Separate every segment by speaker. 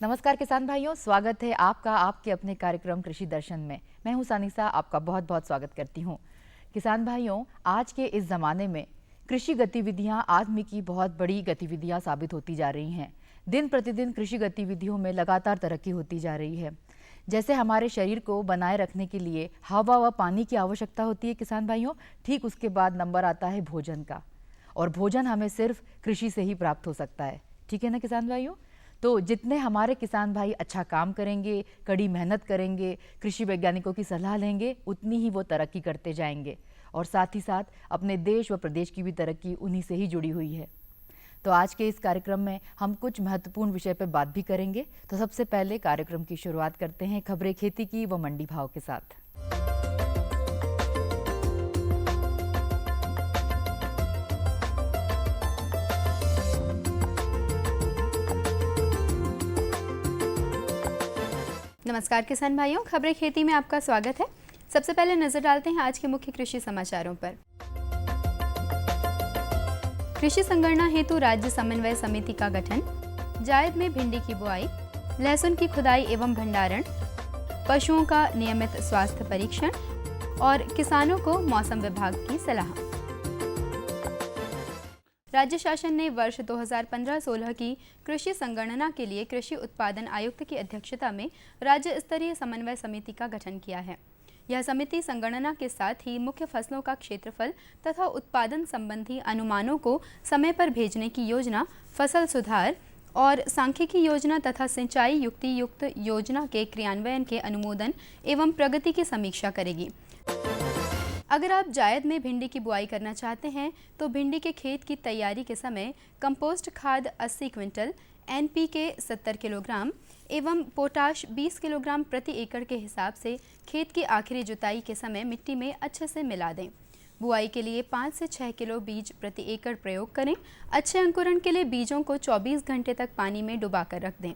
Speaker 1: नमस्कार किसान भाइयों, स्वागत है आपका आपके अपने कार्यक्रम कृषि दर्शन में। मैं हूं सानिसा, आपका बहुत बहुत स्वागत करती हूं। किसान भाइयों, आज के इस ज़माने में कृषि गतिविधियां आदमी की बहुत बड़ी गतिविधियां साबित होती जा रही हैं। दिन प्रतिदिन कृषि गतिविधियों में लगातार तरक्की होती जा रही है। जैसे हमारे शरीर को बनाए रखने के लिए हवा व पानी की आवश्यकता होती है किसान भाइयों, ठीक उसके बाद नंबर आता है भोजन का। और भोजन हमें सिर्फ कृषि से ही प्राप्त हो सकता है, ठीक है ना किसान भाइयों। तो जितने हमारे किसान भाई अच्छा काम करेंगे, कड़ी मेहनत करेंगे, कृषि वैज्ञानिकों की सलाह लेंगे, उतनी ही वो तरक्की करते जाएंगे। और साथ ही साथ अपने देश व प्रदेश की भी तरक्की उन्हीं से ही जुड़ी हुई है। तो आज के इस कार्यक्रम में हम कुछ महत्वपूर्ण विषय पर बात भी करेंगे। तो सबसे पहले कार्यक्रम की शुरुआत करते हैं खबरें खेती की व मंडी भाव के साथ।
Speaker 2: नमस्कार किसान भाइयों, खबरें खेती में आपका स्वागत है। सबसे पहले नजर डालते हैं आज के मुख्य कृषि समाचारों पर। कृषि संगणना हेतु राज्य समन्वय समिति का गठन, जायद में भिंडी की बुआई, लहसुन की खुदाई एवं भंडारण, पशुओं का नियमित स्वास्थ्य परीक्षण और किसानों को मौसम विभाग की सलाह। राज्य शासन ने वर्ष 2015-16 की कृषि संगणना के लिए कृषि उत्पादन आयुक्त की अध्यक्षता में राज्य स्तरीय समन्वय समिति का गठन किया है। यह समिति संगणना के साथ ही मुख्य फसलों का क्षेत्रफल तथा उत्पादन संबंधी अनुमानों को समय पर भेजने की योजना, फसल सुधार और सांख्यिकी योजना तथा सिंचाई युक्ति युक्त योजना के क्रियान्वयन के अनुमोदन एवं प्रगति की समीक्षा करेगी। अगर आप जायद में भिंडी की बुआई करना चाहते हैं तो भिंडी के खेत की तैयारी के समय कंपोस्ट खाद 80 क्विंटल, एनपीके 70 किलोग्राम एवं पोटाश 20 किलोग्राम प्रति एकड़ के हिसाब से खेत की आखिरी जुताई के समय मिट्टी में अच्छे से मिला दें। बुआई के लिए 5 से 6 किलो बीज प्रति एकड़ प्रयोग करें। अच्छे अंकुरण के लिए बीजों को 24 घंटे तक पानी में डुबाकर रख दें।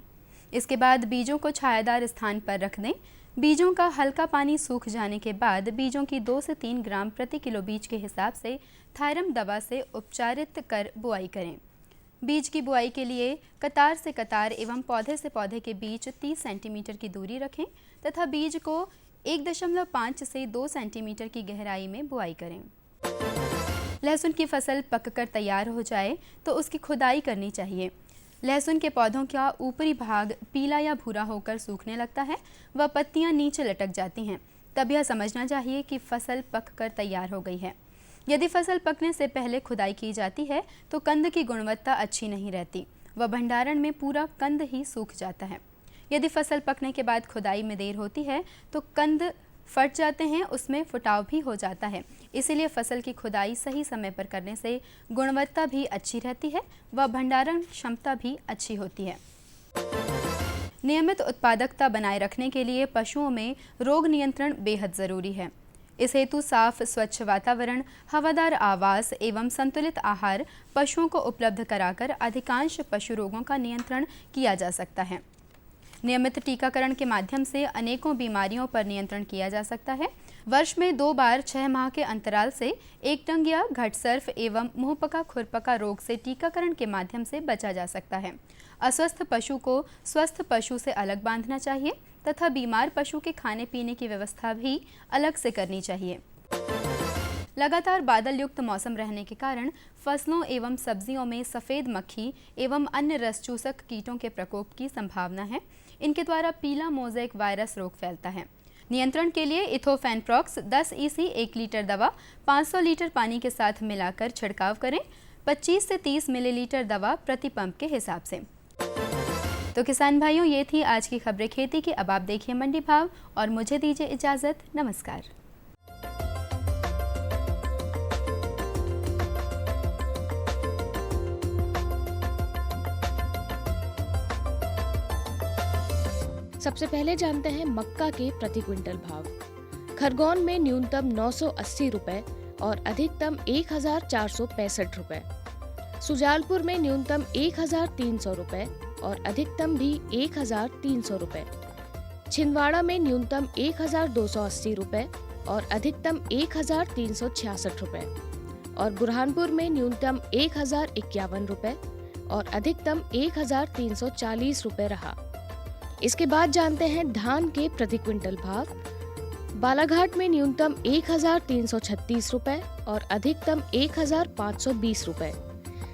Speaker 2: इसके बाद बीजों को छायादार स्थान पर रख दें। बीजों का हल्का पानी सूख जाने के बाद बीजों की 2 से 3 ग्राम प्रति किलो बीज के हिसाब से थायरम दवा से उपचारित कर बुआई करें। बीज की बुआई के लिए कतार से कतार एवं पौधे से पौधे के बीच 30 सेंटीमीटर की दूरी रखें तथा बीज को 1.5 से 2 सेंटीमीटर की गहराई में बुआई करें। लहसुन की फसल पककर तैयार हो जाए तो उसकी खुदाई करनी चाहिए। लहसुन के पौधों का ऊपरी भाग पीला या भूरा होकर सूखने लगता है व पत्तियां नीचे लटक जाती हैं, तब यह समझना चाहिए कि फसल पककर तैयार हो गई है। यदि फसल पकने से पहले खुदाई की जाती है तो कंद की गुणवत्ता अच्छी नहीं रहती व भंडारण में पूरा कंद ही सूख जाता है। यदि फसल पकने के बाद खुदाई में देर होती है तो कंद फट जाते हैं, उसमें फुटाव भी हो जाता है। इसीलिए फसल की खुदाई सही समय पर करने से गुणवत्ता भी अच्छी रहती है व भंडारण क्षमता भी अच्छी होती है। नियमित उत्पादकता बनाए रखने के लिए पशुओं में रोग नियंत्रण बेहद ज़रूरी है। इस हेतु साफ स्वच्छ वातावरण, हवादार आवास एवं संतुलित आहार पशुओं को उपलब्ध कराकर अधिकांश पशु रोगों का नियंत्रण किया जा सकता है। नियमित टीकाकरण के माध्यम से अनेकों बीमारियों पर नियंत्रण किया जा सकता है। वर्ष में 2 बार 6 माह के अंतराल से एकटंग या घटसर्फ एवं मुंहपका खुरपका रोग से टीकाकरण के माध्यम से बचा जा सकता है। अस्वस्थ पशु को स्वस्थ पशु से अलग बांधना चाहिए तथा बीमार पशु के खाने पीने की व्यवस्था भी अलग से करनी चाहिए। लगातार बादल युक्त मौसम रहने के कारण फसलों एवं सब्जियों में सफ़ेद मक्खी एवं अन्य रसचूसक कीटों के प्रकोप की संभावना है। इनके द्वारा पीला मोज़ेक वायरस रोग फैलता है। नियंत्रण के लिए इथोफेनप्रॉक्स 10 EC 1 लीटर दवा 500 लीटर पानी के साथ मिलाकर छिड़काव करें। 25 से 30 मिलीलीटर दवा प्रति पंप के हिसाब से। तो किसान भाइयों, ये थी आज की खबरें खेती की। अब आप देखिए मंडी भाव और मुझे दीजिए इजाज़त। नमस्कार।
Speaker 3: सबसे पहले जानते हैं मक्का के प्रति क्विंटल भाव। खरगोन में न्यूनतम 980 रुपए और अधिकतम 1465 रुपए। सुजालपुर में न्यूनतम 1300 रुपए और अधिकतम भी 1300 रुपए। छिंदवाड़ा में न्यूनतम 1280 रुपए और अधिकतम 1366 रुपए। और बुरहानपुर में न्यूनतम 1051 रुपए और अधिकतम 1340 रुपए रहा। इसके बाद जानते हैं धान के प्रति क्विंटल भाव। बालाघाट में न्यूनतम 1336 रुपए और अधिकतम 1520 रुपए।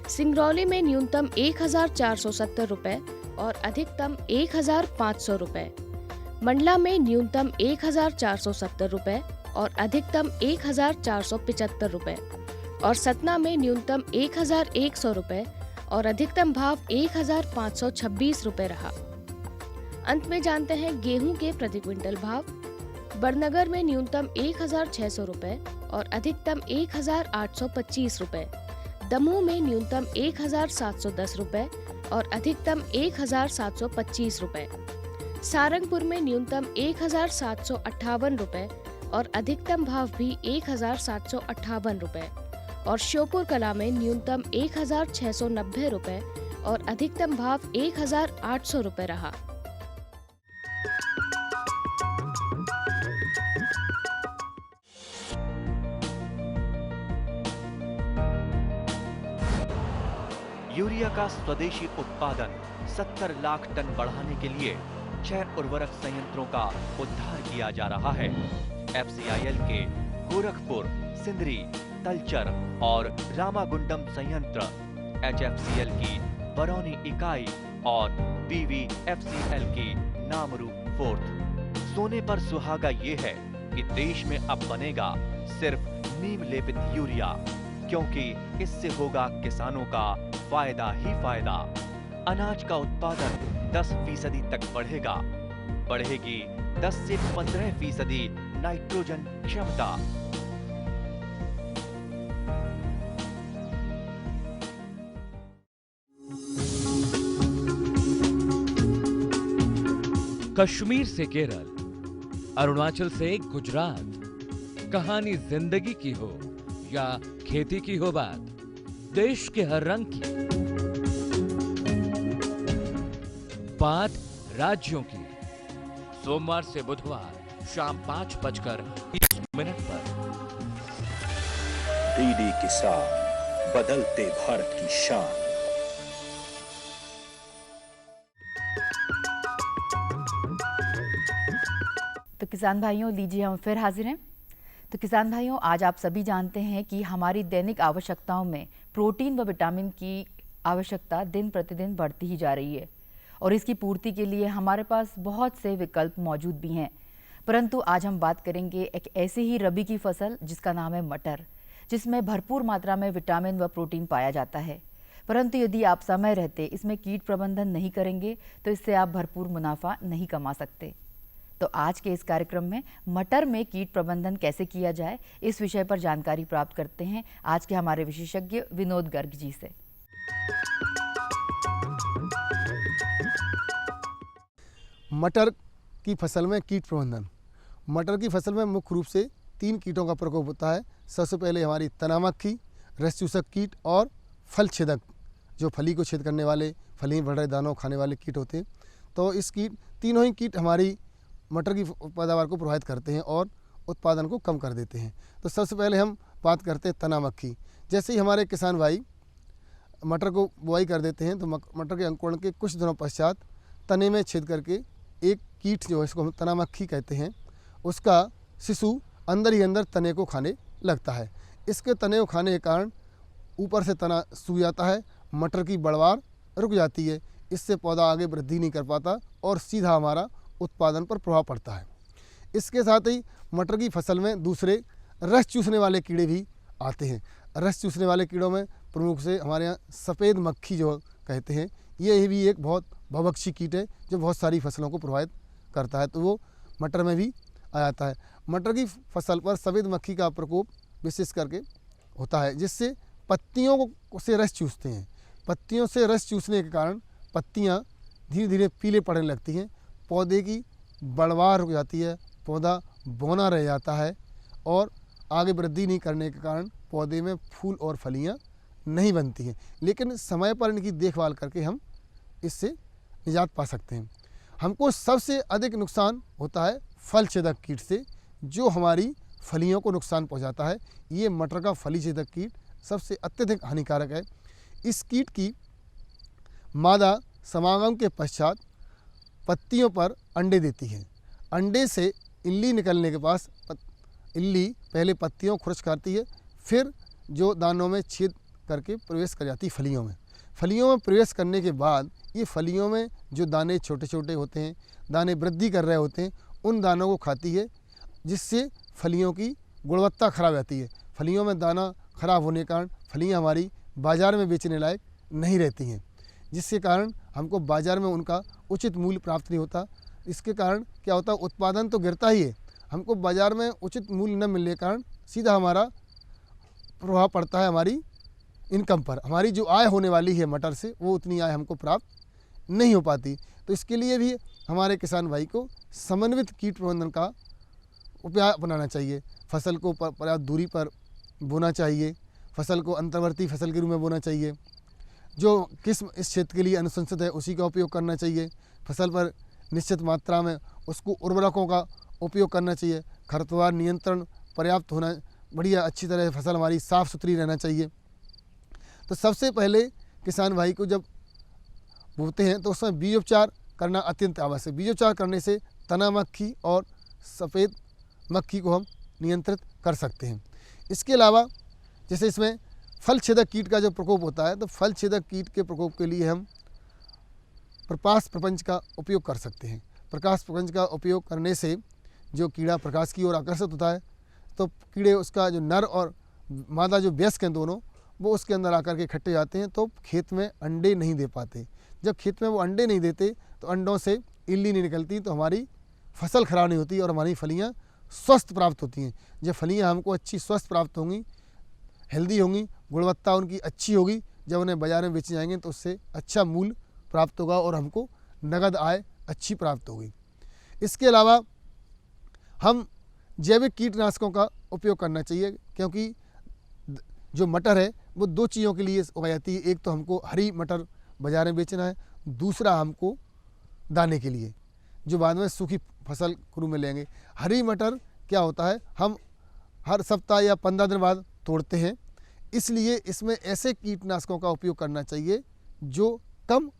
Speaker 3: सिंगरौली में न्यूनतम 1470 रुपए और अधिकतम 1500 रुपए। मंडला में न्यूनतम 1470 रुपए और अधिकतम 1475 रुपए और सतना में न्यूनतम 1100 रुपए और अधिकतम भाव 1526 रुपए रहा। अंत में जानते हैं गेहूं के प्रति क्विंटल भाव। बड़नगर में न्यूनतम 1600 रुपए और अधिकतम 1825 रुपए। दमोह में न्यूनतम 1710 रुपए और अधिकतम 1725 रुपए। सारंगपुर में न्यूनतम 1758 रुपए और अधिकतम भाव भी 1758 रुपए और श्योपुर कला में न्यूनतम 1690 रुपए और अधिकतम भाव 1800 रुपए रहा।
Speaker 4: यूरिया का स्वदेशी उत्पादन 70 लाख टन बढ़ाने के लिए 6 उर्वरक संयंत्रों का उद्धार किया जा रहा है। FCIL के गोरखपुर, सिंदरी, तलचर और रामागुंडम संयंत्र, HFCL की बरौनी इकाई और BVFCL की नामरू फोर्थ। सोने पर सुहागा ये है कि देश में अब बनेगा सिर्फ नीम लेपित यूरिया, क्योंकि इससे होगा किसानों का फायदा ही फायदा। अनाज का उत्पादन 10% तक बढ़ेगा। बढ़ेगी 10 से 15% नाइट्रोजन क्षमता।
Speaker 5: कश्मीर से केरल, अरुणाचल से गुजरात, कहानी जिंदगी की हो या खेती की हो बात, देश के हर रंग की बात राज्यों की। सोमवार से बुधवार शाम 5:30 पर
Speaker 6: डीडी किसान, बदलते भारत की शान।
Speaker 1: तो किसान भाइयों, लीजिए हम फिर हाजिर हैं। तो किसान भाइयों, आज आप सभी जानते हैं कि हमारी दैनिक आवश्यकताओं में प्रोटीन व विटामिन की आवश्यकता दिन प्रतिदिन बढ़ती ही जा रही है और इसकी पूर्ति के लिए हमारे पास बहुत से विकल्प मौजूद भी हैं। परंतु आज हम बात करेंगे एक ऐसी ही रबी की फसल जिसका नाम है मटर, जिसमें भरपूर मात्रा में विटामिन व प्रोटीन पाया जाता है। परंतु यदि आप समय रहते इसमें कीट प्रबंधन नहीं करेंगे तो इससे आप भरपूर मुनाफा नहीं कमा सकते। तो आज के इस कार्यक्रम में मटर में कीट प्रबंधन कैसे किया जाए, इस विषय पर जानकारी प्राप्त करते हैं आज के हमारे विशेषज्ञ विनोद गर्ग जी से।
Speaker 7: मटर की फसल में कीट प्रबंधन। मटर की फसल में मुख्य रूप से 3 कीटों का प्रकोप होता है। सबसे पहले हमारी तना मक्खी, रस चूसक कीट और फल छेदक, जो फली को छेद करने वाले, फली में बढ़ रहे दानों खाने वाले कीट होते हैं। तो इस तीनों ही कीट हमारी मटर की पैदावार को प्रभावित करते हैं और उत्पादन को कम कर देते हैं। तो सबसे पहले हम बात करते हैं तना मक्खी। जैसे ही हमारे किसान भाई मटर को बुआई कर देते हैं तो मटर के अंकुरण के कुछ दिनों पश्चात तने में छेद करके एक कीट जो है, इसको हम तना मक्खी कहते हैं, उसका शिशु अंदर ही अंदर तने को खाने लगता है। इसके तने को खाने के कारण ऊपर से तना सूख जाता है, मटर की बढ़वार रुक जाती है। इससे पौधा आगे वृद्धि नहीं कर पाता और सीधा हमारा उत्पादन पर प्रभाव पड़ता है। इसके साथ ही मटर की फसल में दूसरे रस चूसने वाले कीड़े भी आते हैं। रस चूसने वाले कीड़ों में प्रमुख से हमारे यहाँ सफ़ेद मक्खी जो कहते हैं, ये भी एक बहुत भवभक्षी कीट है जो बहुत सारी फसलों को प्रभावित करता है। तो वो मटर में भी आ जाता है। मटर की फसल पर सफ़ेद मक्खी का प्रकोप विशेष करके होता है, जिससे पत्तियों से रस चूसते हैं। पत्तियों से रस चूसने के कारण पत्तियाँ धीरे धीरे पीले पड़ने लगती हैं, पौधे की बढ़वार रुक जाती है, पौधा बौना रह जाता है और आगे वृद्धि नहीं करने के कारण पौधे में फूल और फलियां नहीं बनती हैं। लेकिन समय पर इनकी देखभाल करके हम इससे निजात पा सकते हैं। हमको सबसे अधिक नुकसान होता है फल छेदक कीट से, जो हमारी फलियों को नुकसान पहुंचाता है। ये मटर का फली छेदक कीट सबसे अत्यधिक हानिकारक है। इस कीट की मादा समागम के पश्चात पत्तियों पर अंडे देती है। अंडे से इल्ली निकलने के पास इल्ली पहले पत्तियों को खुरच खाती है, फिर जो दानों में छेद करके प्रवेश कर जाती है फलियों में। फलियों में प्रवेश करने के बाद ये फलियों में जो दाने छोटे छोटे होते हैं, दाने वृद्धि कर रहे होते हैं, उन दानों को खाती है, जिससे फलियों की गुणवत्ता खराब रहती है। फलियों में दाना खराब होने के कारण फलियाँ हमारी बाज़ार में बेचने लायक नहीं रहती हैं, जिसके कारण हमको बाज़ार में उनका उचित मूल्य प्राप्त नहीं होता। इसके कारण क्या होता है, उत्पादन तो गिरता ही है, हमको बाज़ार में उचित मूल्य न मिलने के कारण सीधा हमारा प्रभाव पड़ता है हमारी इनकम पर। हमारी जो आय होने वाली है मटर से, वो उतनी आय हमको प्राप्त नहीं हो पाती। तो इसके लिए भी हमारे किसान भाई को समन्वित कीट प्रबंधन का उपाय अपनाना चाहिए। फसल को पर्याप्त दूरी पर बोना चाहिए, फसल को अंतर्वर्ती फसल के रूप में बोना चाहिए, जो किस्म इस क्षेत्र के लिए अनुशंसित है उसी का उपयोग करना चाहिए। फसल पर निश्चित मात्रा में उसको उर्वरकों का उपयोग करना चाहिए। खरपतवार नियंत्रण पर्याप्त होना, बढ़िया अच्छी तरह फसल हमारी साफ़ सुथरी रहना चाहिए। तो सबसे पहले किसान भाई को जब बोते हैं तो उसमें बीजोपचार करना अत्यंत आवश्यक। बीजोपचार करने से तना मक्खी और सफ़ेद मक्खी को हम नियंत्रित कर सकते हैं। इसके अलावा जैसे इसमें फल छेदक कीट का जो प्रकोप होता है, तो फल छेदक कीट के प्रकोप के लिए हम प्रकाश प्रपंच का उपयोग कर सकते हैं। प्रकाश प्रपंच का उपयोग करने से जो कीड़ा प्रकाश की ओर आकर्षित होता है, तो कीड़े उसका जो नर और मादा जो वयस्क हैं दोनों, वो उसके अंदर आकर के इकट्ठे जाते हैं, तो खेत में अंडे नहीं दे पाते। जब खेत में वो अंडे नहीं देते तो अंडों से इल्ली नहीं निकलती, तो हमारी फसल खराब नहीं होती और हमारी फलियाँ स्वस्थ प्राप्त होती हैं। जब फलियाँ हमको अच्छी स्वस्थ प्राप्त होंगी, हेल्दी होंगी, गुणवत्ता उनकी अच्छी होगी, जब उन्हें बाज़ार में बेचे जाएंगे तो उससे अच्छा मूल्य प्राप्त होगा और हमको नगद आय अच्छी प्राप्त होगी। इसके अलावा हम जैविक कीटनाशकों का उपयोग करना चाहिए, क्योंकि जो मटर है वो दो चीज़ों के लिए उगाई जाती है। एक तो हमको हरी मटर बाज़ार में बेचना है, दूसरा हमको दाने के लिए, जो बाद में सूखी फसल के रूप में लेंगे। हरी मटर क्या होता है, हम हर सप्ताह या 15 दिन बाद तोड़ते हैं, इसलिए इसमें ऐसे कीटनाशकों का उपयोग करना चाहिए जो कम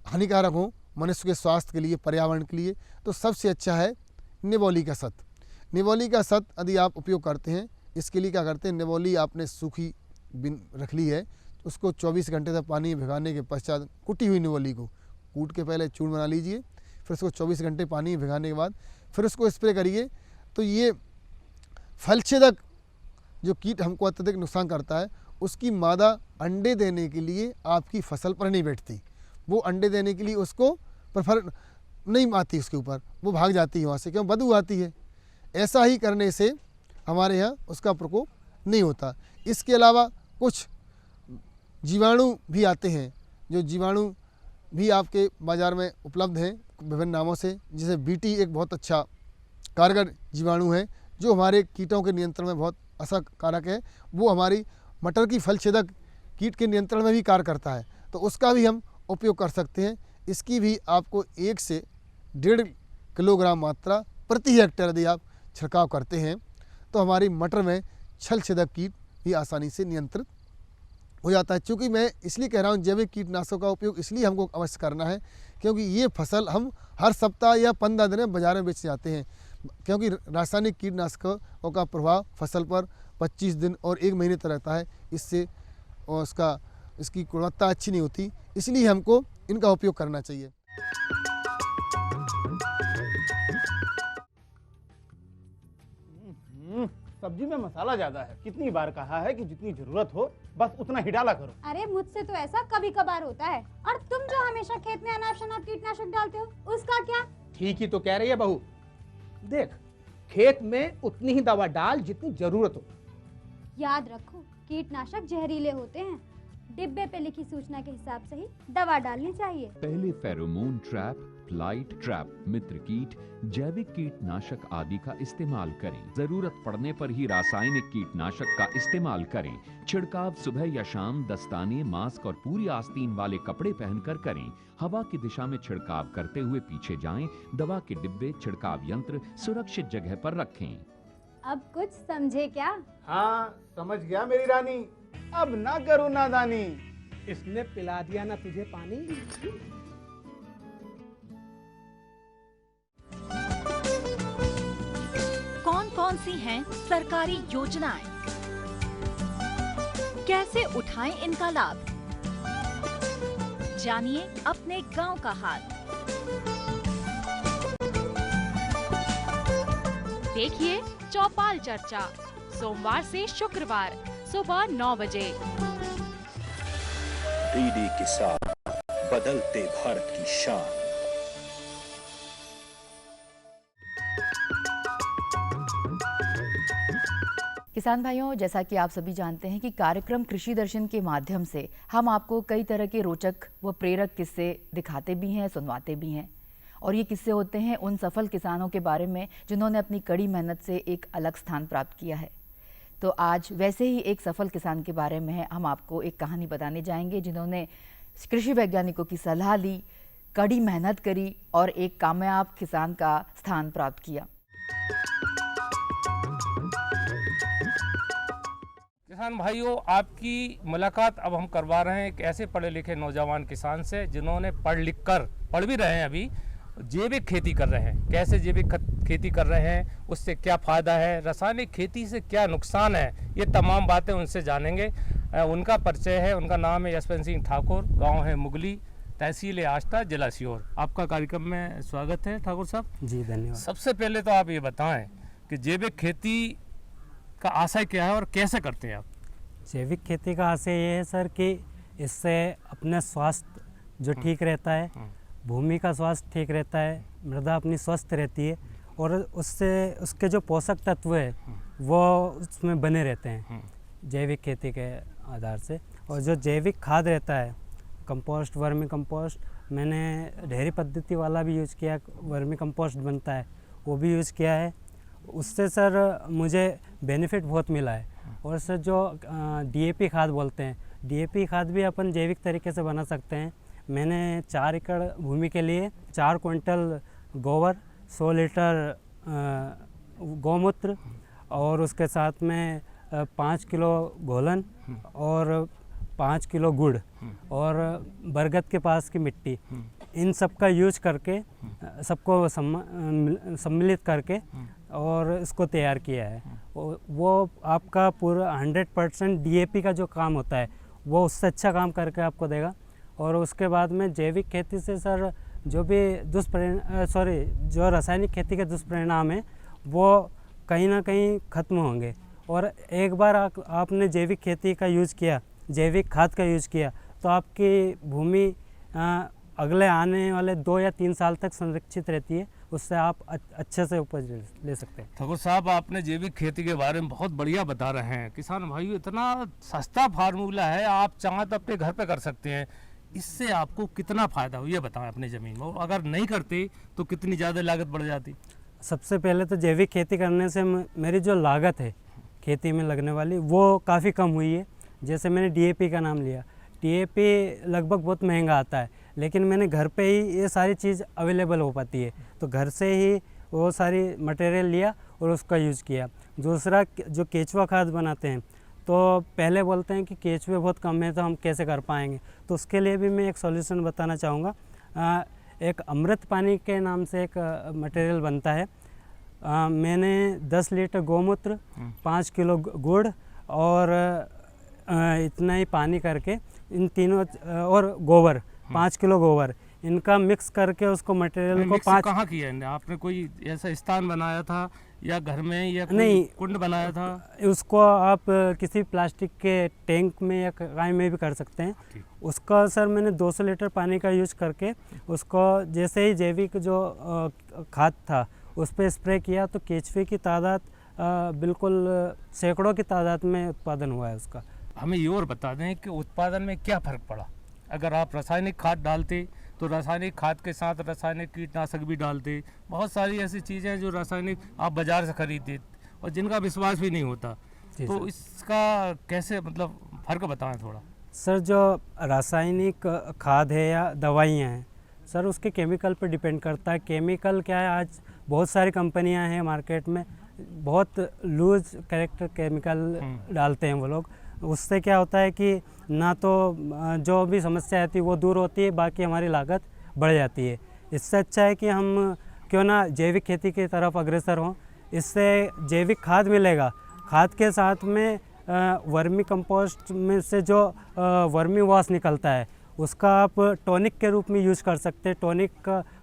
Speaker 7: हानिकारक हों मनुष्य के स्वास्थ्य के लिए, पर्यावरण के लिए। तो सबसे अच्छा है निवोली का सत। निवोली का सत यदि आप उपयोग करते हैं, इसके लिए क्या करते हैं, निवोली आपने सूखी बिन रख ली है, उसको 24 घंटे तक पानी में भिगाने के पश्चात कुटी हुई निवोली को कूट के पहले चूर्ण बना लीजिए, फिर उसको 24 घंटे पानी में भिगाने के बाद फिर उसको स्प्रे करिए। तो ये फलछेदक जो कीट हमको अत्यधिक नुकसान करता है, उसकी मादा अंडे देने के लिए आपकी फसल पर नहीं बैठती, वो अंडे देने के लिए उसको प्रेफर नहीं आती, उसके ऊपर वो भाग जाती है वहाँ से, क्यों, बदबू आती है। ऐसा ही करने से हमारे यहाँ उसका प्रकोप नहीं होता। इसके अलावा कुछ जीवाणु भी आते हैं, जो जीवाणु भी आपके बाज़ार में उपलब्ध हैं विभिन्न नामों से, जैसे बीटी एक बहुत अच्छा कारगर जीवाणु है जो हमारे कीटों के नियंत्रण में बहुत असरकारक है। वो हमारी मटर की फल छेदक कीट के नियंत्रण में भी कार्य करता है, तो उसका भी हम उपयोग कर सकते हैं। इसकी भी आपको 1 से 1.5 किलोग्राम मात्रा प्रति हेक्टेयर यदि आप छिड़काव करते हैं, तो हमारी मटर में छल छेदक कीट भी आसानी से नियंत्रित हो जाता है। चूँकि मैं इसलिए कह रहा हूँ जैविक कीटनाशकों का उपयोग इसलिए हमको अवश्य करना है, क्योंकि ये फसल हम हर सप्ताह या 15 दिन में बाज़ार में बेच जाते हैं, क्योंकि रासायनिक कीटनाशकों का प्रभाव फसल पर 25 दिन और 1 महीने तक रहता है। इससे इसकी गुणवत्ता अच्छी नहीं होती, इसलिए हमको इनका उपयोग करना चाहिए।
Speaker 8: सब्जी में मसाला ज्यादा है। कितनी बार कहा है कि जितनी जरूरत हो बस उतना ही डाला करो।
Speaker 9: अरे मुझसे तो ऐसा कभी कभार होता है, और तुम जो हमेशा खेत में अनाप शनाप कीटनाशक डालते हो, उसका क्या?
Speaker 8: ठीक ही तो कह रही है बहू। देख, खेत में उतनी ही दवा डाल जितनी जरूरत हो।
Speaker 9: याद रखो, कीटनाशक जहरीले होते हैं, डिब्बे पे लिखी सूचना के हिसाब से ही दवा डालनी चाहिए।
Speaker 10: पहले फेरोमोन ट्रैप, लाइट ट्रैप, मित्र कीट, जैविक कीटनाशक आदि का इस्तेमाल करें। जरूरत पड़ने पर ही रासायनिक कीटनाशक का इस्तेमाल करें। छिड़काव सुबह या शाम दस्ताने, मास्क और पूरी आस्तीन वाले कपड़े पहनकर करें। हवा की दिशा में छिड़काव करते हुए पीछे जाएं। दवा के डिब्बे, छिड़काव यंत्र सुरक्षित जगह पर रखें।
Speaker 9: अब कुछ समझे क्या?
Speaker 8: हाँ, समझ गया मेरी रानी। अब ना करो नादानी। इसने पिला दिया ना तुझे पानी।
Speaker 11: कौन सी हैं सरकारी योजनाएं, कैसे उठाएं इनका लाभ, जानिए अपने गांव का हाल। देखिए चौपाल चर्चा सोमवार से शुक्रवार सुबह 9 बजे।
Speaker 6: डीडी किसान, बदलते भारत की शान।
Speaker 1: किसान भाइयों, जैसा कि आप सभी जानते हैं कि कार्यक्रम कृषि दर्शन के माध्यम से हम आपको कई तरह के रोचक व प्रेरक किस्से दिखाते भी हैं, सुनवाते भी हैं। और ये किस्से होते हैं उन सफल किसानों के बारे में जिन्होंने अपनी कड़ी मेहनत से एक अलग स्थान प्राप्त किया है। तो आज वैसे ही एक सफल किसान के बारे में हम आपको एक कहानी बताने जाएंगे जिन्होंने कृषि वैज्ञानिकों की सलाह ली, कड़ी मेहनत करी और एक कामयाब किसान का स्थान प्राप्त किया।
Speaker 12: किसान भाइयों, आपकी मुलाकात अब हम करवा रहे हैं एक ऐसे पढ़े लिखे नौजवान किसान से जिन्होंने पढ़ भी रहे हैं, अभी जैविक खेती कर रहे हैं। कैसे जैविक खेती कर रहे हैं, उससे क्या फ़ायदा है, रासायनिक खेती से क्या नुकसान है, ये तमाम बातें उनसे जानेंगे। उनका परिचय है, उनका नाम है यशवंत सिंह ठाकुर, गांव है मुगली, तहसील है आष्टा, जिला सीहोर। आपका कार्यक्रम में स्वागत है ठाकुर साहब।
Speaker 13: जी धन्यवाद।
Speaker 12: सबसे पहले तो आप ये बताएं कि जैविक खेती का आशय क्या है और कैसे करते हैं आप?
Speaker 13: जैविक खेती का आशय ये है सर कि इससे अपना स्वास्थ्य जो ठीक रहता है, भूमि का स्वास्थ्य ठीक रहता है, मृदा अपनी स्वस्थ रहती है और उससे उसके जो पोषक तत्व है वो उसमें बने रहते हैं जैविक खेती के आधार से। और जो जैविक खाद रहता है, कंपोस्ट, वर्मी कंपोस्ट, मैंने ढेरी पद्धति वाला भी यूज़ किया, वर्मी कंपोस्ट बनता है वो भी यूज़ किया है। उससे सर मुझे बेनिफिट बहुत मिला है। और सर जो डीएपी खाद बोलते हैं, डीएपी खाद भी अपन जैविक तरीके से बना सकते हैं। मैंने 4 एकड़ भूमि के लिए 4 क्विंटल गोबर, 100 लीटर गौमूत्र और उसके साथ में 5 किलो घोलन और 5 किलो गुड़ और बरगद के पास की मिट्टी, इन सब का यूज करके सबको सम्मिलित करके और इसको तैयार किया है। वो आपका पूरा 100% डीएपी का जो काम होता है वो उससे अच्छा काम करके आपको देगा। और उसके बाद में जैविक खेती से सर जो भी जो रासायनिक खेती के दुष्परिणाम हैं वो कहीं ना कहीं ख़त्म होंगे। और एक बार आपने जैविक खेती का यूज़ किया, जैविक खाद का यूज़ किया, तो आपकी भूमि अगले आने वाले 2 या 3 साल तक संरक्षित रहती है, उससे आप अच्छे से उपज ले सकते हैं।
Speaker 12: ठाकुर साहब, आपने जैविक खेती के बारे में बहुत बढ़िया बता रहे हैं। किसान भाइयों, इतना सस्ता फार्मूला है, आप चाहें तो अपने घर पे कर सकते हैं। इससे आपको कितना फ़ायदा हो ये बताएं अपनी ज़मीन में, अगर नहीं करते तो कितनी ज़्यादा लागत बढ़ जाती?
Speaker 13: सबसे पहले तो जैविक खेती करने से मेरी जो लागत है खेती में लगने वाली वो काफ़ी कम हुई है। जैसे मैंने डीएपी का नाम लिया, डीएपी लगभग बहुत महंगा आता है, लेकिन मैंने घर पे ही ये सारी चीज़ अवेलेबल हो पाती है, तो घर से ही वो सारी मटेरियल लिया और उसका यूज़ किया। दूसरा, जो केचुआ खाद बनाते हैं, तो पहले बोलते हैं कि केचुए बहुत कम है तो हम कैसे कर पाएंगे, तो उसके लिए भी मैं एक सॉल्यूशन बताना चाहूँगा। एक अमृत पानी के नाम से एक मटेरियल बनता है। मैंने 10 लीटर गौमूत्र, 5 किलो गुड़ और इतना ही पानी करके इन तीनों और गोबर, 5 किलो गोबर, इनका मिक्स करके उसको मटेरियल को 5
Speaker 12: कहाँ किया है आपने? कोई ऐसा स्थान बनाया था या घर में या
Speaker 13: नहीं
Speaker 12: कुंड बनाया था?
Speaker 13: उसको आप किसी प्लास्टिक के टैंक में या कहीं में भी कर सकते हैं। उसका सर मैंने 200 लीटर पानी का यूज करके उसको जैसे ही जैविक जो खाद था उस पर स्प्रे किया तो केचुए की तादाद बिल्कुल सैकड़ों की तादाद में उत्पादन हुआ है उसका।
Speaker 12: हमें ये और बता दें कि उत्पादन में क्या फ़र्क पड़ा? अगर आप रासायनिक खाद डालते तो रासायनिक खाद के साथ रासायनिक कीटनाशक भी डालते, बहुत सारी ऐसी चीज़ें जो रासायनिक आप बाज़ार से खरीदते और जिनका विश्वास भी नहीं होता, तो इसका कैसे मतलब फ़र्क बताएं थोड़ा।
Speaker 13: सर, जो रासायनिक खाद है या दवाइयाँ हैं सर, उसके केमिकल पर डिपेंड करता है। केमिकल क्या है, आज बहुत सारी कंपनियां हैं मार्केट में, बहुत लूज कैरेक्टर केमिकल डालते हैं वो लोग। उससे क्या होता है कि ना तो जो भी समस्या आती है वो दूर होती है, बाकी हमारी लागत बढ़ जाती है। इससे अच्छा है कि हम क्यों ना जैविक खेती की तरफ अग्रसर हों। इससे जैविक खाद मिलेगा। खाद के साथ में वर्मी कंपोस्ट में से जो वर्मी वॉश निकलता है उसका आप टॉनिक के रूप में यूज़ कर सकते हैं। टॉनिक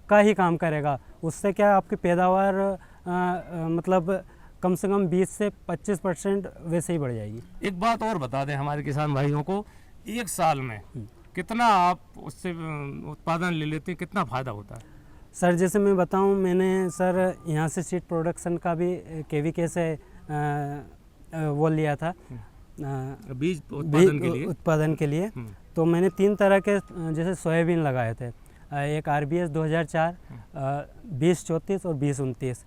Speaker 13: का ही काम करेगा। उससे क्या आपकी पैदावार मतलब कम से कम 20 से 25% वैसे ही बढ़ जाएगी।
Speaker 12: एक बात और बता दें हमारे किसान भाइयों को, एक साल में कितना आप उससे उत्पादन ले लेते हैं, कितना फ़ायदा होता है?
Speaker 13: सर जैसे मैं बताऊं, मैंने सर यहाँ से सीड प्रोडक्शन का भी केवीके से वो लिया था
Speaker 12: बीज
Speaker 13: उत्पादन के लिए। तो मैंने 3 तरह के जैसे सोयाबीन लगाए थे, एक RBS 2004, 2034 और 2029।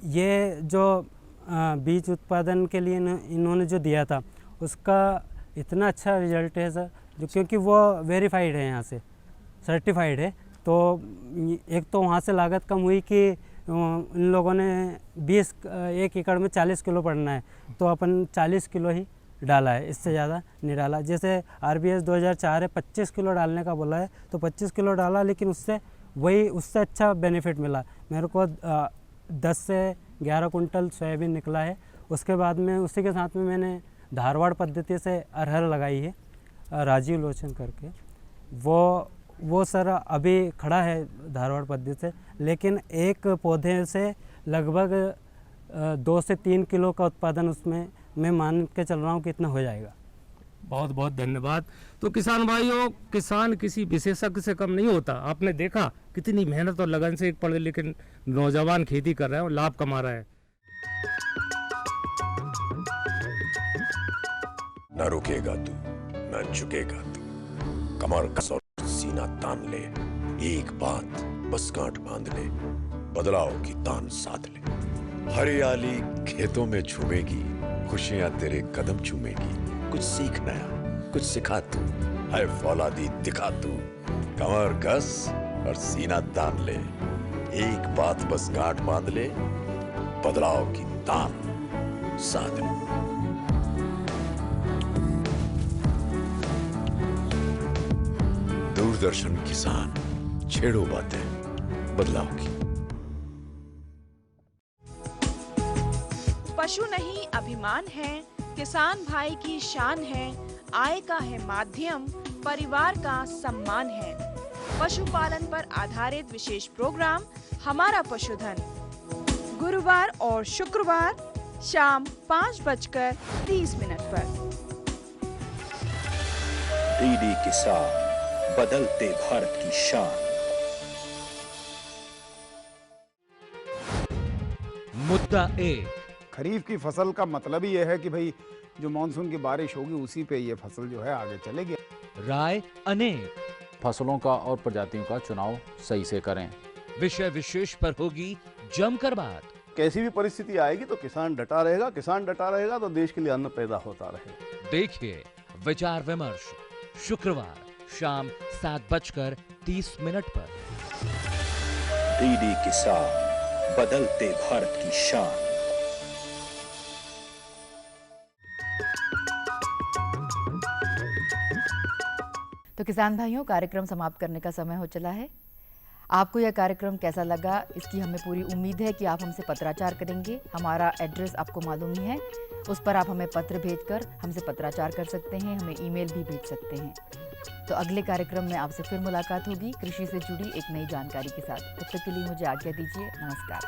Speaker 13: ये जो बीज उत्पादन के लिए इन्होंने जो दिया था उसका इतना अच्छा रिजल्ट है सर, जो क्योंकि वो वेरीफाइड है, यहाँ से सर्टिफाइड है। तो एक तो वहाँ से लागत कम हुई कि इन लोगों ने 1 एकड़ में 40 किलो पड़ना है तो अपन 40 किलो ही डाला है, इससे ज़्यादा नहीं डाला। जैसे RBS 2004 है, 25 किलो डालने का बोला है तो 25 किलो डाला, लेकिन उससे अच्छा बेनिफिट मिला मेरे को। 10 से 11 कुंटल सोयाबीन निकला है। उसके बाद में उसी के साथ में मैंने धारवाड़ पद्धति से अरहर लगाई है, राजीव लोचन करके। वो सर अभी खड़ा है धारवाड़ पद्धति से, लेकिन एक पौधे से लगभग 2 से 3 किलो का उत्पादन उसमें मैं मान के चल रहा हूँ कि इतना हो जाएगा।
Speaker 12: बहुत बहुत धन्यवाद। तो किसान भाइयों, किसान किसी विशेषज्ञ से कम नहीं होता। आपने देखा कितनी मेहनत और लगन से एक पढ़े लिखे नौजवान खेती कर रहे हैं और लाभ कमा रहा है।
Speaker 6: न रुकेगा तू, न झुकेगा तू, कमर कस और सीना तान ले, एक बात बस गांठ बांध ले, बदलाव की तान साध ले। हरियाली खेतों में झूमेगी, खुशियां तेरे कदम चूमेगी। कुछ सीख नया, कुछ सिखा तू, है फौलादी दिखा तू, कमर कस और सीना तान ले, एक बात बस गांठ बांध ले, बदलाव की तान साध ले। दूरदर्शन किसान, छेड़ो बातें बदलाव की।
Speaker 14: पशु नहीं अभिमान है, किसान भाई की शान है, आय का है माध्यम, परिवार का सम्मान है। पशुपालन पर आधारित विशेष प्रोग्राम हमारा पशुधन, गुरुवार और शुक्रवार शाम 5:30 पर।
Speaker 6: डीडी किसान, बदलते भारत की शान।
Speaker 5: मुद्दा 1।
Speaker 15: खरीफ की फसल का मतलब ही यह है कि भाई जो मानसून की बारिश होगी उसी पे ये फसल जो है आगे चलेगी।
Speaker 5: राय अनेक।
Speaker 16: फसलों का और प्रजातियों का चुनाव सही से करें।
Speaker 5: विषय विशेष पर होगी जमकर बात।
Speaker 17: कैसी भी परिस्थिति आएगी तो किसान डटा रहेगा, किसान डटा रहेगा तो देश के लिए अन्न पैदा होता रहेगा।
Speaker 5: देखिए विचार विमर्श शुक्रवार शाम 7:30 पर।
Speaker 6: डीडी किसान, बदलते भारत की शान।
Speaker 1: तो किसान भाइयों, कार्यक्रम समाप्त करने का समय हो चला है। आपको यह कार्यक्रम कैसा लगा, इसकी हमें पूरी उम्मीद है कि आप हमसे पत्राचार करेंगे। हमारा एड्रेस आपको मालूम ही है, उस पर आप हमें पत्र भेजकर हमसे पत्राचार कर सकते हैं, हमें ईमेल भी भेज सकते हैं। तो अगले कार्यक्रम में आपसे फिर मुलाकात होगी कृषि से जुड़ी एक नई जानकारी के साथ। तब तक के लिए मुझे आज्ञा दीजिए। नमस्कार।